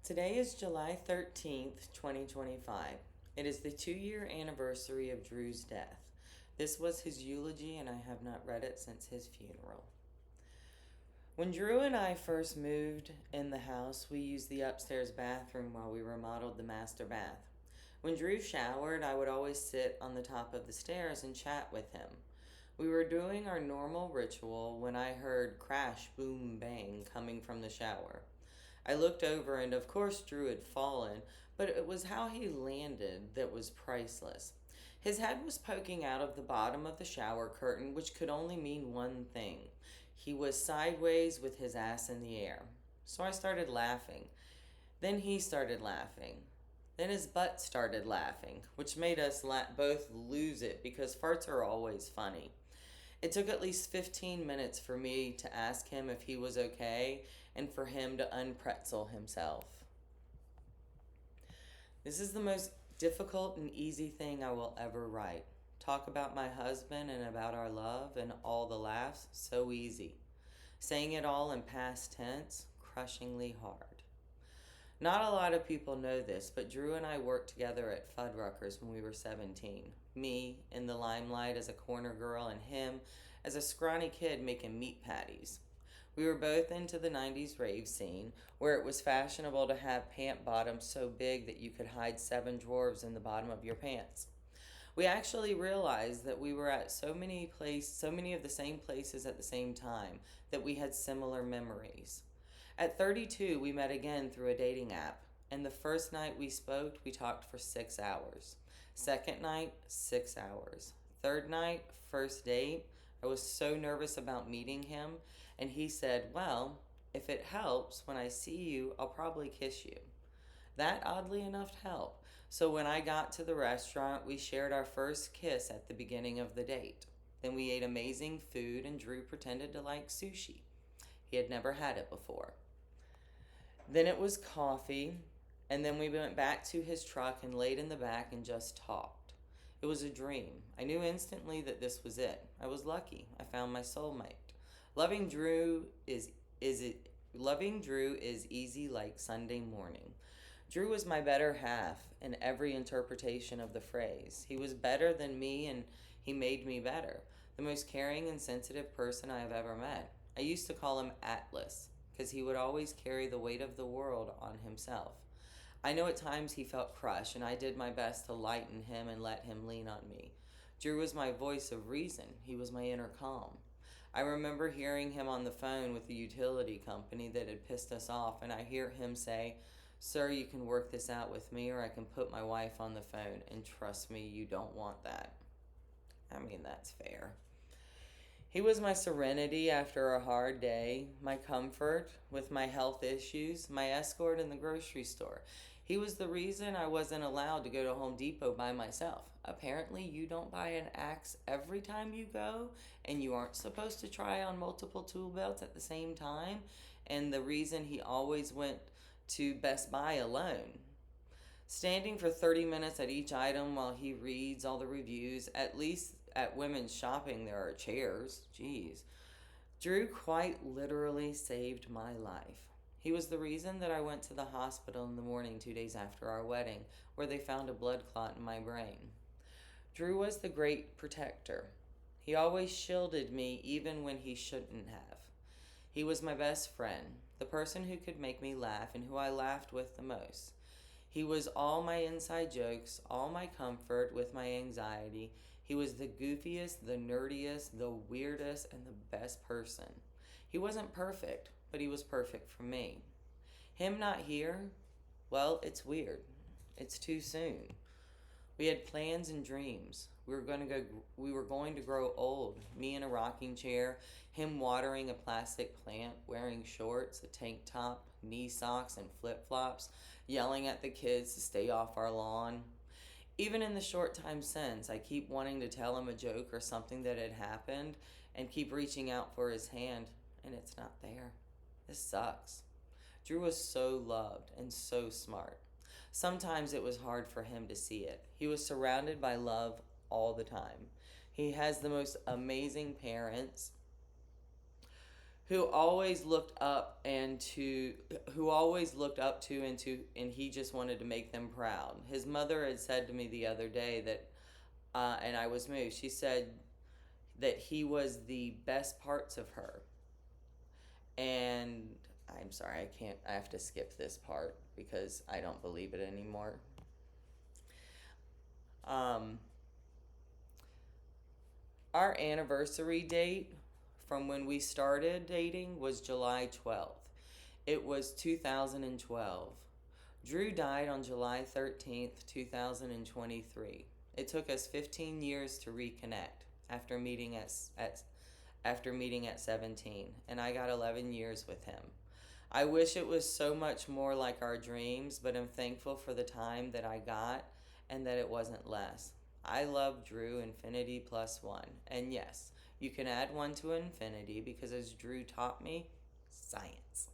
Today is July 13th, 2025. It is the 2 year anniversary of Drew's death. This was his eulogy, and I have not read it since his funeral. When Drew and I first moved in the house, we used the upstairs bathroom while we remodeled the master bath. When Drew showered, I would always sit on the top of the stairs and chat with him. We were doing our normal ritual when I heard crash, boom, bang coming from the shower. I looked over, and of course, Drew had fallen, but it was how he landed that was priceless. His head was poking out of the bottom of the shower curtain, which could only mean one thing. He was sideways with his ass in the air. So I started laughing. Then he started laughing. Then his butt started laughing, which made us both lose it because farts are always funny. It took at least 15 minutes for me to ask him if he was okay and for him to unpretzel himself. This is the most difficult and easy thing I will ever write. Talk about my husband and about our love and all the laughs, so easy. Saying it all in past tense, crushingly hard. Not a lot of people know this, but Drew and I worked together at Fuddruckers when we were 17. Me in the limelight as a corner girl, and him as a scrawny kid making meat patties. We were both into the 90s rave scene, where it was fashionable to have pant bottoms so big that you could hide 7 dwarves in the bottom of your pants. We actually realized that we were at so many of the same places at the same time that we had similar memories. At 32, we met again through a dating app, and the first night we spoke, we talked for 6 hours. Second night, 6 hours. Third night, first date, I was so nervous about meeting him, and he said, "Well, if it helps, when I see you, I'll probably kiss you." That oddly enough helped. So when I got to the restaurant, we shared our first kiss at the beginning of the date. Then we ate amazing food, and Drew pretended to like sushi. He had never had it before. Then it was coffee, and then we went back to his truck and laid in the back and just talked. It was a dream. I knew instantly that this was it. I was lucky. I found my soulmate. Loving Drew is easy like Sunday morning. Drew was my better half in every interpretation of the phrase. He was better than me, and he made me better. The most caring and sensitive person I have ever met. I used to call him Atlas, because he would always carry the weight of the world on himself. I know at times he felt crushed, and I did my best to lighten him and let him lean on me. Drew was my voice of reason. He was my inner calm. I remember hearing him on the phone with the utility company that had pissed us off, and I hear him say, "Sir, you can work this out with me, or I can put my wife on the phone, and trust me, you don't want that." I mean, that's fair. He was my serenity after a hard day, my comfort with my health issues, my escort in the grocery store. He was the reason I wasn't allowed to go to Home Depot by myself. Apparently, you don't buy an axe every time you go, and you aren't supposed to try on multiple tool belts at the same time. And the reason he always went to Best Buy alone. Standing for 30 minutes at each item while he reads all the reviews. At least at women's shopping, there are chairs. Jeez. Drew quite literally saved my life. He was the reason that I went to the hospital in the morning 2 days after our wedding, where they found a blood clot in my brain. Drew was the great protector. He always shielded me even when he shouldn't have. He was my best friend, the person who could make me laugh and who I laughed with the most. He was all my inside jokes, all my comfort with my anxiety. He was the goofiest, the nerdiest, the weirdest, and the best person. He wasn't perfect, but he was perfect for me. Him not here, well, it's weird. It's too soon. We had plans and dreams. We were going to grow old. Me in a rocking chair, him watering a plastic plant, wearing shorts, a tank top, knee socks, and flip-flops, yelling at the kids to stay off our lawn. Even in the short time since, I keep wanting to tell him a joke or something that had happened and keep reaching out for his hand, and it's not there. This sucks. Drew was so loved and so smart. Sometimes it was hard for him to see it. He was surrounded by love all the time. He has the most amazing parents who always looked up and to who always looked up to and he just wanted to make them proud. His mother had said to me the other day that and I was moved. She said that he was the best parts of her. And I'm sorry, I have to skip this part because I don't believe it anymore. Um, our anniversary date from when we started dating was July 12th. It was 2012. Drew died on July 13th, 2023. It took us 15 years to reconnect after meeting after meeting at 17, and I got 11 years with him. I wish it was so much more like our dreams, but I'm thankful for the time that I got and that it wasn't less. I love Drew infinity plus one. And yes, you can add one to infinity because as Drew taught me, science.